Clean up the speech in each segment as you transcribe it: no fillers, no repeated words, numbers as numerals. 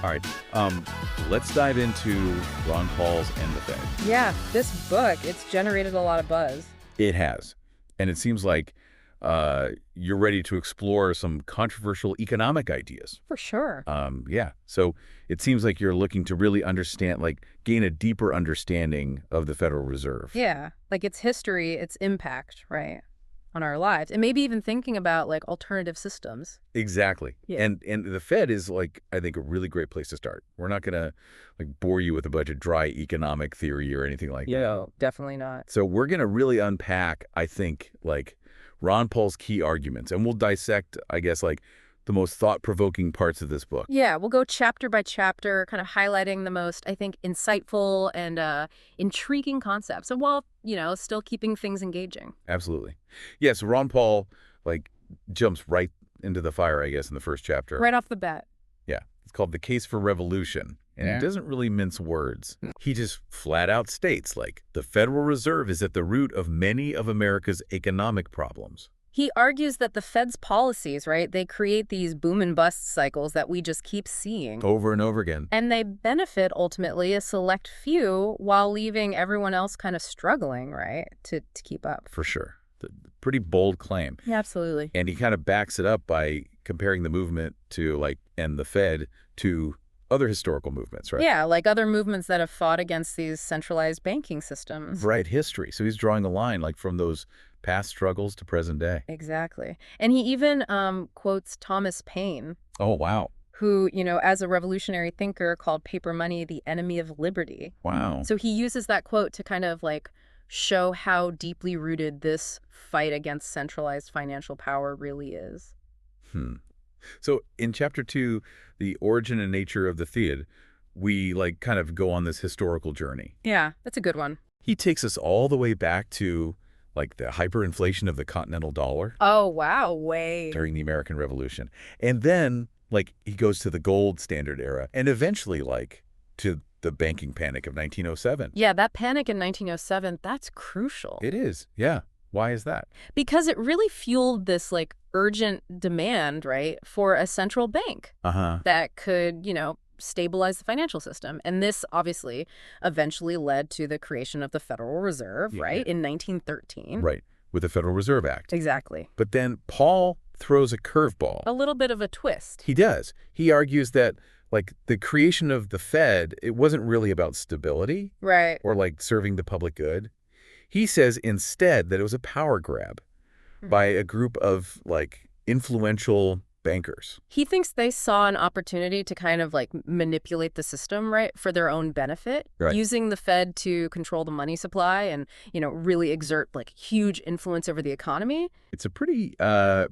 All right. Let's dive into Ron Paul's and the Fed. Yeah, this book, it's generated a lot of buzz. It has. And it seems like you're ready to explore some controversial economic ideas. For sure. Yeah. So it seems like you're looking to really understand, like, gain a deeper understanding of the Federal Reserve. Yeah, like its history, its impact, right, on our lives. And maybe even thinking about, like, alternative systems. Exactly. Yeah. And the Fed is, like, I think, a really great place to start. We're not going to, like, bore you with a bunch of dry economic theory or anything like that. No, definitely not. So we're going to really unpack, I think, like, Ron Paul's key arguments. And we'll dissect, I guess, like, the most thought-provoking parts of this book. Yeah, we'll go chapter by chapter, kind of highlighting the most, I think, insightful and intriguing concepts, and while, still keeping things engaging. Absolutely. Yeah, so Ron Paul, like, jumps right into the fire, I guess, in the first chapter. Right off the bat. Yeah. It's called The Case for Revolution. And Yeah. He doesn't really mince words. He just flat out states, like, the Federal Reserve is at the root of many of America's economic problems. He argues that the Fed's policies, right, they create these boom and bust cycles that we just keep seeing. Over and over again. And they benefit, ultimately, a select few while leaving everyone else kind of struggling, right, to keep up. For sure. Pretty bold claim. Yeah, absolutely. And he kind of backs it up by comparing the movement to, like, and the Fed to other historical movements, right? Yeah, like other movements that have fought against these centralized banking systems. Right, history. So he's drawing a line, like, from those past struggles to present day. Exactly. And he even quotes Thomas Paine, Oh, wow. who, as a revolutionary thinker, called paper money the enemy of liberty. Wow. So he uses that quote to kind of, like, show how deeply rooted this fight against centralized financial power really is. So in chapter 2, The Origin and Nature of the Fiat, we, like, kind of go on this historical journey. Yeah, that's a good one. He takes us all the way back to, like, the hyperinflation of the continental dollar Oh, wow, way. during the American Revolution. And then, like, he goes to the gold standard era and eventually, like, to the banking panic of 1907. Yeah, that panic in 1907, that's crucial. It is. Yeah. Why is that? Because it really fueled this, like, urgent demand, right, for a central bank Uh-huh. that could, stabilize the financial system. And this obviously eventually led to the creation of the Federal Reserve, Yeah. right, in 1913. Right. With the Federal Reserve Act. Exactly. But then Paul throws a curveball. A little bit of a twist. He does. He argues that, like, the creation of the Fed, it wasn't really about stability Right. or, like, serving the public good. He says instead that it was a power grab by a group of, like, influential bankers. He thinks they saw an opportunity to kind of, like, manipulate the system, right, for their own benefit, Right. using the Fed to control the money supply and, really exert, like, huge influence over the economy. It's a pretty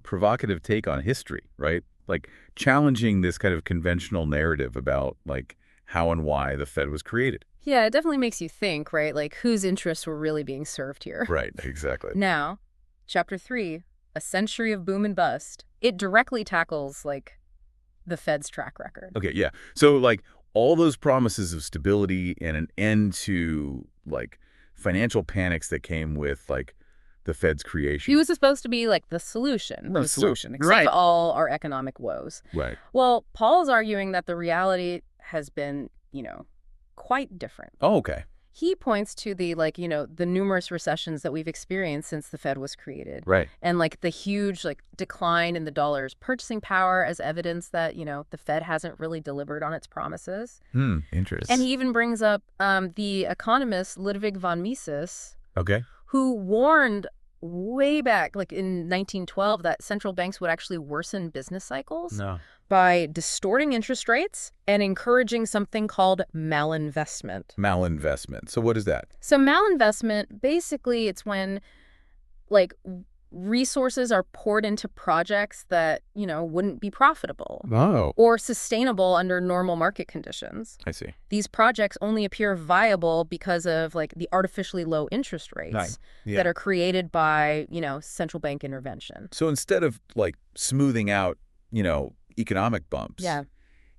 provocative take on history, right? Like, challenging this kind of conventional narrative about, like, how and why the Fed was created. Yeah, it definitely makes you think, right, like, whose interests were really being served here. Right, exactly. Now, chapter 3, A Century of Boom and Bust, it directly tackles, like, the Fed's track record. Okay, yeah. So, like, all those promises of stability and an end to, like, financial panics that came with, like, the Fed's creation. He was supposed to be, like, the solution. The solution, Except right. for all our economic woes. Right. Well, Paul's arguing that the reality has been, quite different. Oh, okay. He points to the, like, the numerous recessions that we've experienced since the Fed was created. Right. And, like, the huge, like, decline in the dollar's purchasing power as evidence that, the Fed hasn't really delivered on its promises. Interesting. And he even brings up the economist Ludwig von Mises, Okay. who warned way back, like in 1912, that central banks would actually worsen business cycles No. by distorting interest rates and encouraging something called malinvestment. Malinvestment. So what is that? So malinvestment, basically, it's when, like, resources are poured into projects that, wouldn't be profitable Oh. or sustainable under normal market conditions. I see. These projects only appear viable because of, like, the artificially low interest rates Right. Yeah. that are created by, central bank intervention. So instead of, like, smoothing out, economic bumps, Yeah.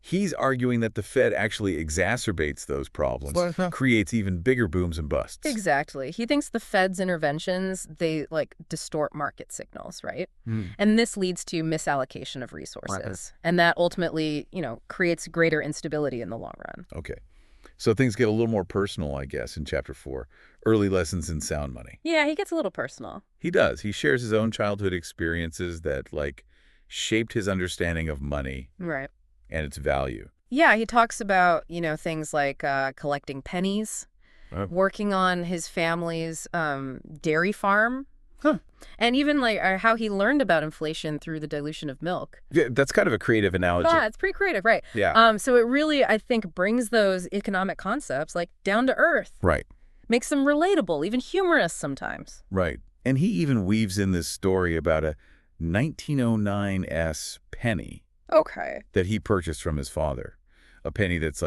He's arguing that the Fed actually exacerbates those problems, creates even bigger booms and busts. Exactly. He thinks the Fed's interventions, they like distort market signals, right? Hmm. And this leads to misallocation of resources. And that ultimately, creates greater instability in the long run. Okay. So things get a little more personal, I guess, in Chapter 4. Early lessons in sound money. Yeah, he gets a little personal. He does. He shares his own childhood experiences that, shaped his understanding of money Right. and its value. Yeah, he talks about, things like collecting pennies, working on his family's dairy farm. Huh. And even how he learned about inflation through the dilution of milk. Yeah, that's kind of a creative analogy. Yeah, it's pretty creative, right? Yeah. So it really, I think, brings those economic concepts down to earth. Right. Makes them relatable, even humorous sometimes. Right. And he even weaves in this story about a 1909 penny Okay. that he purchased from his father. A penny that's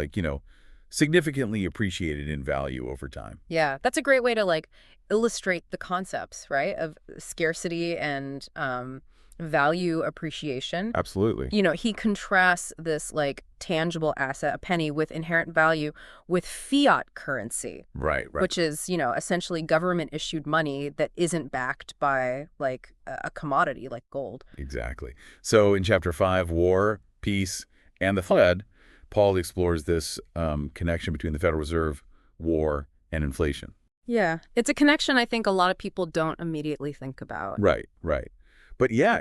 significantly appreciated in value over time. Yeah, that's a great way to illustrate the concepts, right, of scarcity and value appreciation. Absolutely. He contrasts this tangible asset, a penny with inherent value, with fiat currency. Right. Which is, essentially government issued money that isn't backed by a commodity like gold. Exactly. So in Chapter 5, War, Peace, and the Fed, Paul explores this connection between the Federal Reserve, war, and inflation. Yeah. It's a connection I think a lot of people don't immediately think about. Right. But yeah,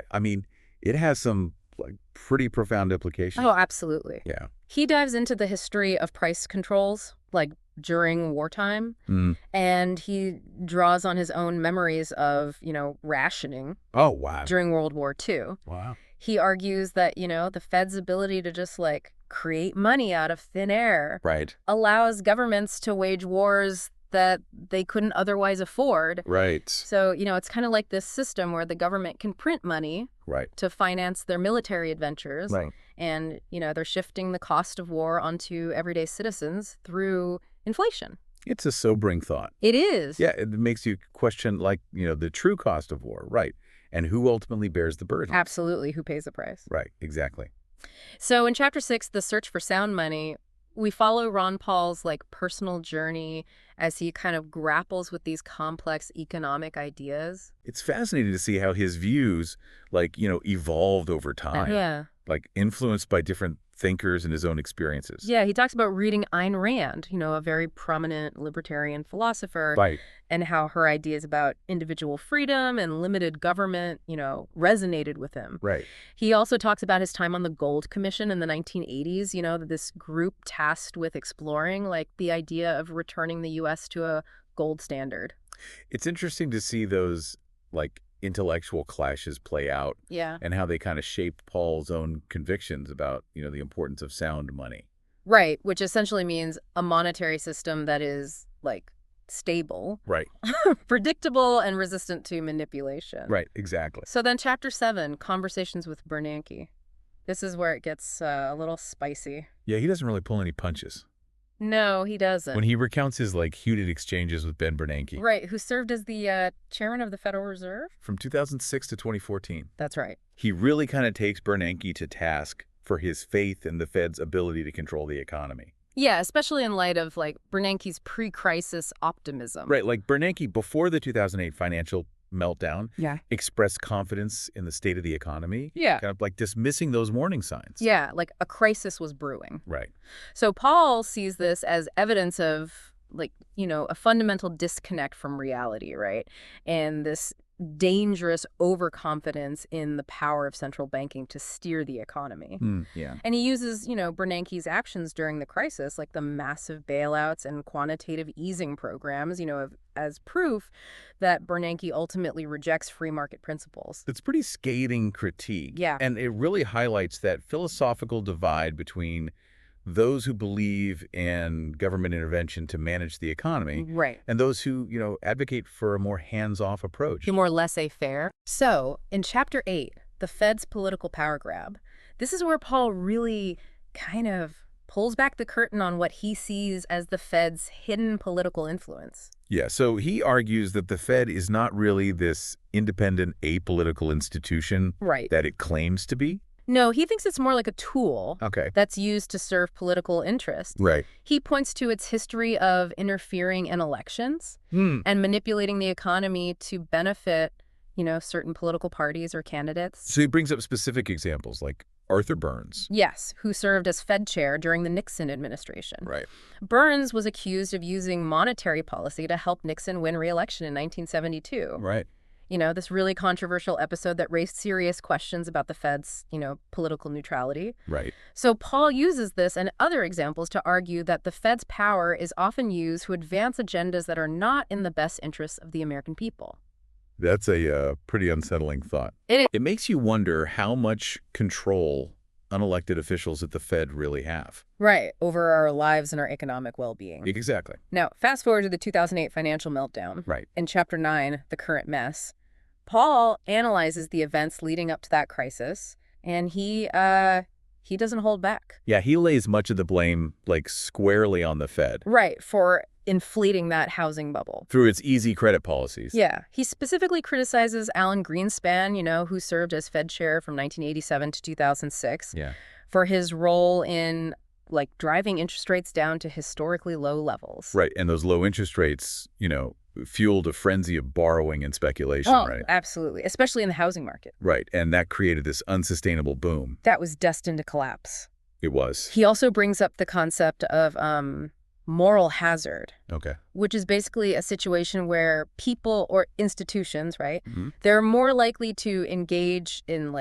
it has some pretty profound implications. Oh, absolutely. Yeah. He dives into the history of price controls, during wartime, and he draws on his own memories of, rationing. Oh, wow. During World War II. Wow. He argues that, the Fed's ability to just create money out of thin air allows governments to wage wars that they couldn't otherwise afford. Right. So, it's kind of like this system where the government can print money to finance their military adventures. Right. And, they're shifting the cost of war onto everyday citizens through inflation. It's a sobering thought. It is. Yeah, it makes you question, the true cost of war. Right. And who ultimately bears the burden. Absolutely. Who pays the price? Right. Exactly. So in Chapter 6, The Search for Sound Money, we follow Ron Paul's personal journey as he kind of grapples with these complex economic ideas. It's fascinating to see how his views, evolved over time. Yeah. Influenced by different thinkers and his own experiences. Yeah, he talks about reading Ayn Rand, a very prominent libertarian philosopher, Right. and how her ideas about individual freedom and limited government, resonated with him. Right. He also talks about his time on the Gold Commission in the 1980s, this group tasked with exploring the idea of returning the U.S. to a gold standard. It's interesting to see those intellectual clashes play out. Yeah. And how they kind of shape Paul's own convictions about, the importance of sound money. Right, which essentially means a monetary system that is stable, Right. predictable, and resistant to manipulation. Right, exactly. So then Chapter 7, Conversations with Bernanke. This is where it gets a little spicy. Yeah, he doesn't really pull any punches. No, he doesn't. When he recounts his heated exchanges with Ben Bernanke. Right, who served as the chairman of the Federal Reserve? From 2006 to 2014. That's right. He really kind of takes Bernanke to task for his faith in the Fed's ability to control the economy. Yeah, especially in light of Bernanke's pre-crisis optimism. Right, Bernanke before the 2008 financial meltdown expressed confidence in the state of the economy. Yeah. Kind of dismissing those warning signs. Yeah, a crisis was brewing. Right. So Paul sees this as evidence of a fundamental disconnect from reality, right? And this dangerous overconfidence in the power of central banking to steer the economy. Yeah. And he uses, Bernanke's actions during the crisis, the massive bailouts and quantitative easing programs, as proof that Bernanke ultimately rejects free market principles. It's pretty scathing critique. Yeah. And it really highlights that philosophical divide between those who believe in government intervention to manage the economy, right, and those who, advocate for a more hands-off approach. More laissez-faire. So, in Chapter 8, The Fed's Political Power Grab, this is where Paul really kind of pulls back the curtain on what he sees as the Fed's hidden political influence. Yeah, so he argues that the Fed is not really this independent, apolitical institution Right. that it claims to be. No, he thinks it's more like a tool Okay. that's used to serve political interests. Right. He points to its history of interfering in elections Hmm. and manipulating the economy to benefit, certain political parties or candidates. So he brings up specific examples like Arthur Burns. Yes, who served as Fed chair during the Nixon administration. Right. Burns was accused of using monetary policy to help Nixon win re-election in 1972. Right. This really controversial episode that raised serious questions about the Fed's, political neutrality. Right. So Paul uses this and other examples to argue that the Fed's power is often used to advance agendas that are not in the best interests of the American people. That's a pretty unsettling thought. It is. It makes you wonder how much control unelected officials at the Fed really have. Right, over our lives and our economic well-being. Exactly. Now, fast forward to the 2008 financial meltdown. Right. In Chapter 9, The Current Mess, Paul analyzes the events leading up to that crisis, and he doesn't hold back. Yeah, he lays much of the blame, squarely on the Fed. Right, for inflating that housing bubble. Through its easy credit policies. Yeah. He specifically criticizes Alan Greenspan, who served as Fed chair from 1987 to 2006, Yeah. for his role in, driving interest rates down to historically low levels. Right, and those low interest rates, fueled a frenzy of borrowing and speculation, Oh, right? absolutely, especially in the housing market. Right, and that created this unsustainable boom. That was destined to collapse. It was. He also brings up the concept of moral hazard, Okay. which is basically a situation where people or institutions, right, Mm-hmm. they're more likely to engage in,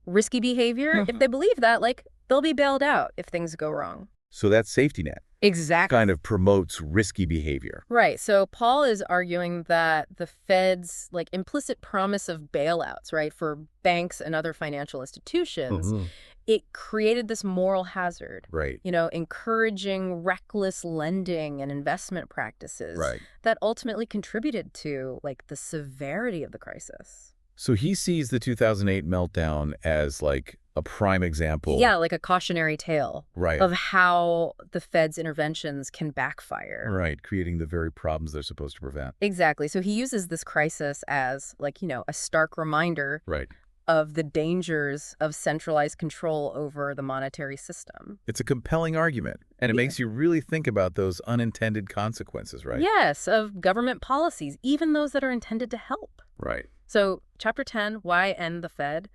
risky behavior if they believe that, they'll be bailed out if things go wrong. So that safety net Exactly. kind of promotes risky behavior. Right. So Paul is arguing that the Fed's implicit promise of bailouts, right, for banks and other financial institutions, it created this moral hazard, Right. encouraging reckless lending and investment practices Right. that ultimately contributed to the severity of the crisis. So he sees the 2008 meltdown as a prime example. Yeah, like a cautionary tale Right. of how the Fed's interventions can backfire. Right, creating the very problems they're supposed to prevent. Exactly. So he uses this crisis as a stark reminder Right. of the dangers of centralized control over the monetary system. It's a compelling argument, and it makes you really think about those unintended consequences, right? Yes, of government policies, even those that are intended to help. Right. So Chapter 10, Why End the Fed?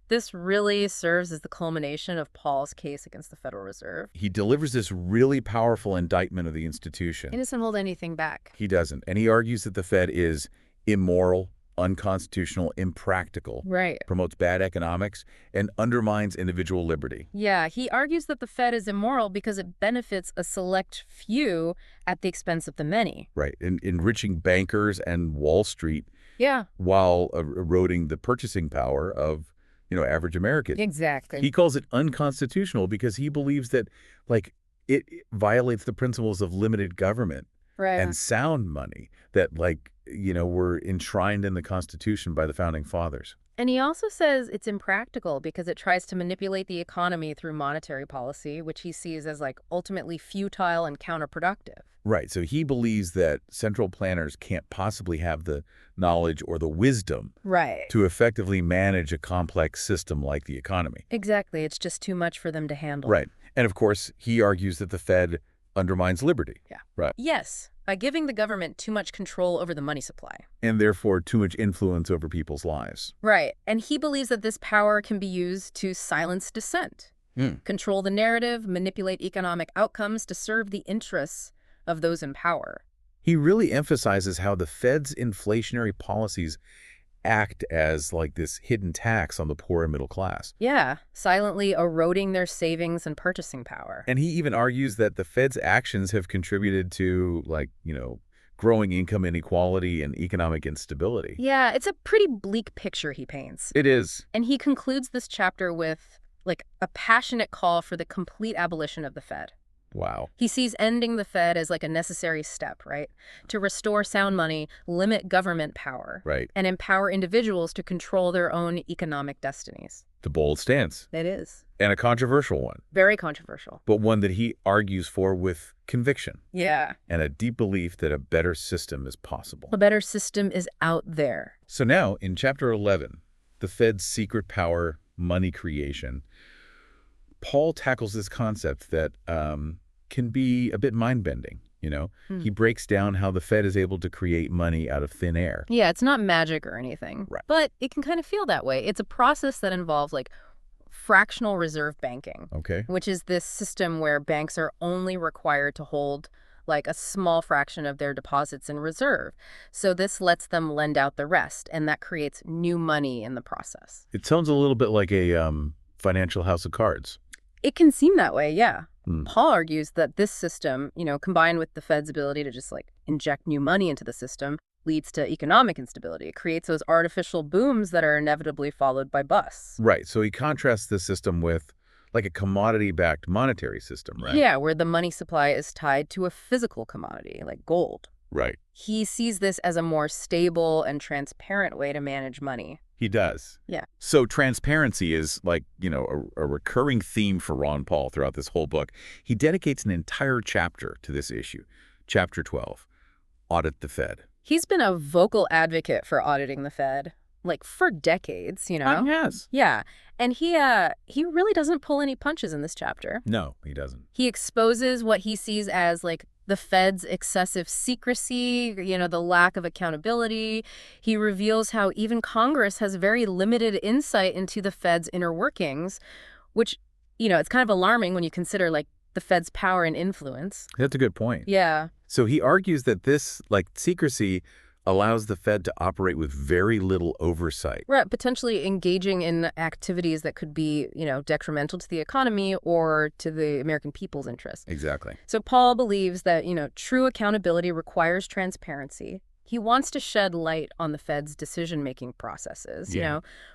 This really serves as the culmination of Paul's case against the Federal Reserve. He delivers this really powerful indictment of the institution. He doesn't hold anything back. He doesn't. And he argues that the Fed is immoral, unconstitutional, impractical, Right. promotes bad economics, and undermines individual liberty. Yeah, he argues that the Fed is immoral because it benefits a select few at the expense of the many. Right. Enriching bankers and Wall Street Yeah, while eroding the purchasing power of, average Americans. exactly. He calls it unconstitutional because he believes that, it violates the principles of limited government Right. and sound money that, were enshrined in the Constitution by the Founding Fathers. And he also says it's impractical because it tries to manipulate the economy through monetary policy, which he sees as ultimately futile and counterproductive. Right. So he believes that central planners can't possibly have the knowledge or the wisdom Right. to effectively manage a complex system like the economy. Exactly. It's just too much for them to handle. Right. And of course, he argues that the Fed undermines liberty. Yeah. Right. Yes, by giving the government too much control over the money supply. And therefore too much influence over people's lives. Right. And he believes that this power can be used to silence dissent, control the narrative, manipulate economic outcomes to serve the interests of those in power. He really emphasizes how the Fed's inflationary policies act as this hidden tax on the poor and middle class. Yeah, silently eroding their savings and purchasing power. And he even argues that the Fed's actions have contributed to, growing income inequality and economic instability. Yeah, it's a pretty bleak picture he paints. It is. And he concludes this chapter with, a passionate call for the complete abolition of the Fed. Wow. He sees ending the Fed as a necessary step, right? To restore sound money, limit government power. Right. And empower individuals to control their own economic destinies. The bold stance. It is. And a controversial one. Very controversial. But one that he argues for with conviction. Yeah. And a deep belief that a better system is possible. A better system is out there. So now, in Chapter 11, the Fed's secret power money creation, Paul tackles this concept that can be a bit mind-bending, you know? He breaks down how the Fed is able to create money out of thin air. Yeah, it's not magic or anything. Right. But it can kind of feel that way. It's a process that involves, like, fractional reserve banking, Okay. which is this system where banks are only required to hold like a small fraction of their deposits in reserve. So this lets them lend out the rest, and that creates new money in the process. It sounds a little bit like a financial house of cards. It can seem that way, yeah. Paul argues that this system, combined with the Fed's ability to just like inject new money into the system, leads to economic instability. It creates those artificial booms that are inevitably followed by busts. Right. So he contrasts this system with like a commodity-backed monetary system, right? Yeah, where the money supply is tied to a physical commodity, like gold. Right. He sees this as a more stable and transparent way to manage money. He does. Yeah. So transparency is like, a recurring theme for Ron Paul throughout this whole book. He dedicates an entire chapter to this issue. Chapter 12, Audit the Fed. He's been a vocal advocate for auditing the Fed, like for decades, Yes. Yeah. And he really doesn't pull any punches in this chapter. No, he doesn't. He exposes what he sees as like the Fed's excessive secrecy, the lack of accountability. He reveals how even Congress has very limited insight into the Fed's inner workings, which, it's kind of alarming when you consider like the Fed's power and influence. That's a good point. Yeah. So he argues that this, secrecy allows the Fed to operate with very little oversight. Right, potentially engaging in activities that could be, detrimental to the economy or to the American people's interests. Exactly. So Paul believes that, true accountability requires transparency. He wants to shed light on the Fed's decision-making processes,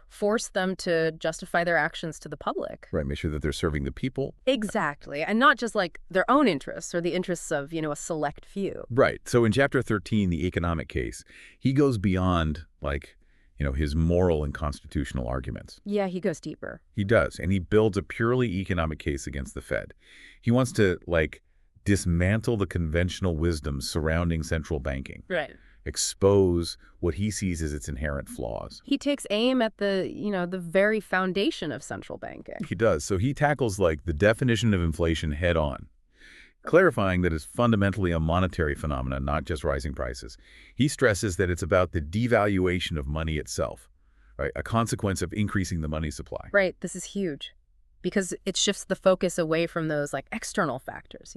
force them to justify their actions to the public. Right, make sure that they're serving the people. Exactly, and not just like their own interests or the interests of, a select few. Right. So in Chapter 13, the economic case, he goes beyond, his moral and constitutional arguments. Yeah, he goes deeper. He does, and he builds a purely economic case against the Fed. He wants to, dismantle the conventional wisdom surrounding central banking. Right. Expose what he sees as its inherent flaws. He takes aim at the, the very foundation of central banking. He does. So he tackles, the definition of inflation head on, clarifying that it's fundamentally a monetary phenomenon, not just rising prices. He stresses that it's about the devaluation of money itself, right? A consequence of increasing the money supply. Right. This is huge because it shifts the focus away from those, external factors,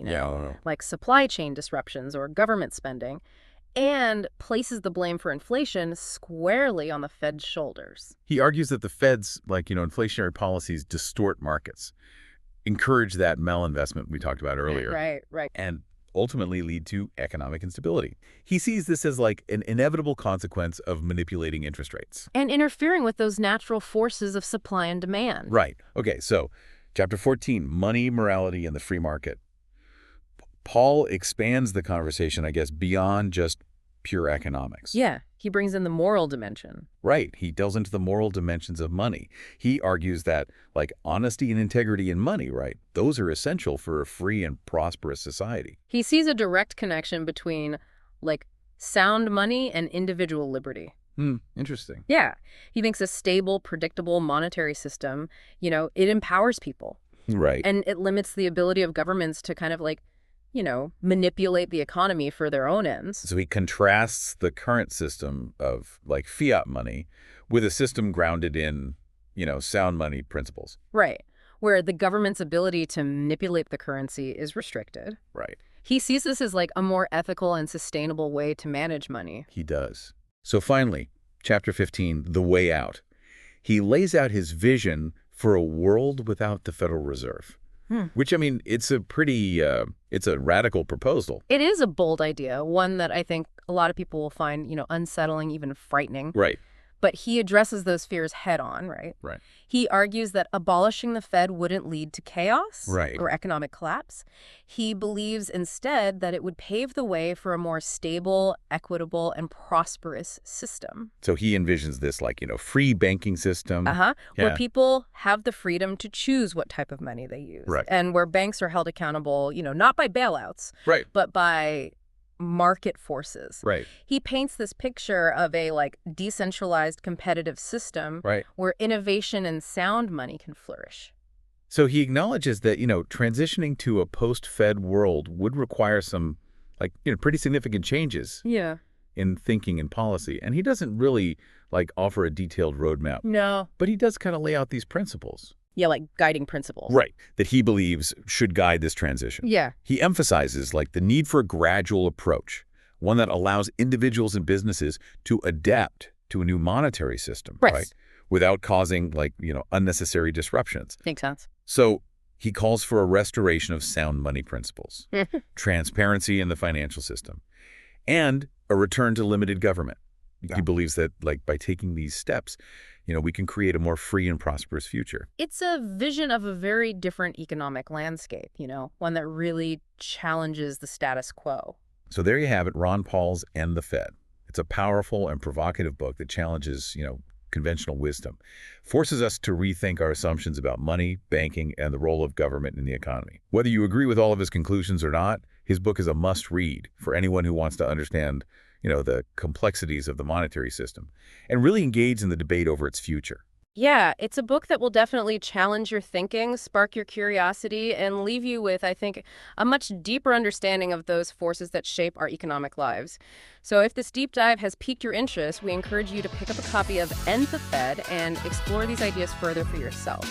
like supply chain disruptions or government spending, and places the blame for inflation squarely on the Fed's shoulders. He argues that the Fed's, inflationary policies distort markets, encourage that malinvestment we talked about earlier. Right. And ultimately lead to economic instability. He sees this as, an inevitable consequence of manipulating interest rates. And interfering with those natural forces of supply and demand. Right. Okay, so Chapter 14, Money, Morality, and the Free Market. Paul expands the conversation, I guess, beyond just pure economics. Yeah, he brings in the moral dimension. Right. He delves into the moral dimensions of money. He argues that, honesty and integrity in money, right, those are essential for a free and prosperous society. He sees a direct connection between, sound money and individual liberty. Interesting. Yeah. He thinks a stable, predictable monetary system, it empowers people. Right. And it limits the ability of governments to kind of manipulate the economy for their own ends. So he contrasts the current system of, fiat money with a system grounded in, sound money principles. Right. Where the government's ability to manipulate the currency is restricted. Right. He sees this as, a more ethical and sustainable way to manage money. He does. So finally, Chapter 15, The Way Out. He lays out his vision for a world without the Federal Reserve. Which, it's a pretty, it's a radical proposal. It is a bold idea, one that I think a lot of people will find, unsettling, even frightening. Right. But he addresses those fears head on, right? Right. He argues that abolishing the Fed wouldn't lead to chaos or economic collapse. He believes instead that it would pave the way for a more stable, equitable, and prosperous system. So he envisions this, free banking system. Where people have the freedom to choose what type of money they use. Right. And where banks are held accountable, not by bailouts, Right. but by market forces. Right. He paints this picture of a decentralized competitive system Right. where innovation and sound money can flourish. So he acknowledges that, transitioning to a post-Fed world would require some, pretty significant changes Yeah. in thinking and policy. And he doesn't really, offer a detailed roadmap. No. But he does kind of lay out these principles. Yeah, like guiding principles. Right. That he believes should guide this transition. Yeah. He emphasizes, the need for a gradual approach, one that allows individuals and businesses to adapt to a new monetary system, right? Without causing, unnecessary disruptions. Makes sense. So he calls for a restoration of sound money principles, transparency in the financial system, and a return to limited government. He believes that, by taking these steps, we can create a more free and prosperous future. It's a vision of a very different economic landscape, one that really challenges the status quo. So there you have it, Ron Paul's End the Fed. It's a powerful and provocative book that challenges, conventional wisdom, forces us to rethink our assumptions about money, banking, and the role of government in the economy. Whether you agree with all of his conclusions or not, his book is a must-read for anyone who wants to understand, the complexities of the monetary system and really engage in the debate over its future. Yeah, it's a book that will definitely challenge your thinking, spark your curiosity, and leave you with, I think, a much deeper understanding of those forces that shape our economic lives. So if this deep dive has piqued your interest, we encourage you to pick up a copy of End the Fed and explore these ideas further for yourself.